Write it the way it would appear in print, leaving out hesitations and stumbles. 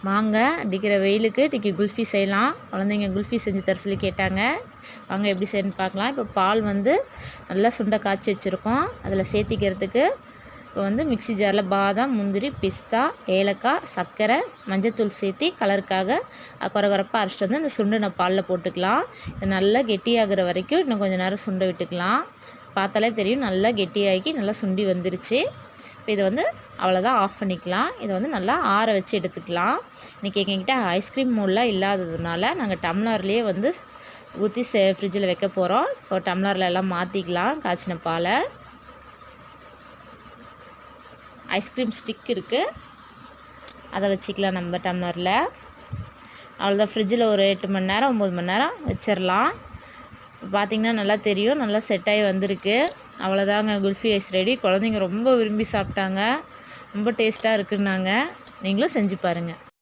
வாங்க அடிக்கிற வெயிலுக்கு இன்றைக்கி குல்ஃபி செய்யலாம். குழந்தைங்க குல்ஃபி செஞ்சு தர சொல்லி கேட்டாங்க. வாங்க எப்படி செய்யணும்னு பார்க்கலாம். இப்போ பால் நல்லா சுண்டை காய்ச்சி வச்சுருக்கோம். அதில் சேர்த்திக்கிறதுக்கு இப்போ மிக்ஸி ஜாரில் பாதாம், முந்திரி, பிஸ்தா, ஏலக்காய், சர்க்கரை, மஞ்சத்தூள் சேர்த்தி கலருக்காக குறகுறப்பாக அரைச்சிட்டு இந்த சுண்டை பாலில் போட்டுக்கலாம். இது நல்லா கெட்டியாகிற வரைக்கும் இன்னும் கொஞ்சம் நேரம் சுண்டை விட்டுக்கலாம். பார்த்தாலே தெரியும் நல்லா கெட்டியாகி நல்லா சுண்டி வந்துருச்சு. இப்போ இதை அவ்வளோதான், ஆஃப் பண்ணிக்கலாம். இதை நல்லா ஆற வச்சு எடுத்துக்கலாம். இன்றைக்கி எங்ககிட்ட ஐஸ்கிரீம் மோல்லாம் இல்லாததுனால நாங்கள் டம்ளர்லேயே ஊற்றி ஃப்ரிட்ஜில் வைக்க போகிறோம். இப்போ டம்ளரில் எல்லாம் மாற்றிக்கலாம். காய்ச்சின பாலை, ஐஸ்கிரீம் ஸ்டிக் இருக்குது, அதை வச்சுக்கலாம் நம்ம டம்ளரில். அவ்வளோதான், ஃப்ரிட்ஜில் ஒரு 8 மணி நேரம் 9 மணி நேரம் வச்சிடலாம். பார்த்திங்கன்னா நல்லா தெரியும், நல்லா செட் ஆகி வந்திருக்கு. அவ்வளோதாங்க, குல்ஃபி ஐஸ் ரெடி. குழந்தைங்க ரொம்ப விரும்பி சாப்பிட்டாங்க. ரொம்ப டேஸ்ட்டாக இருக்குன்னாங்க. நீங்களும் செஞ்சு பாருங்கள்.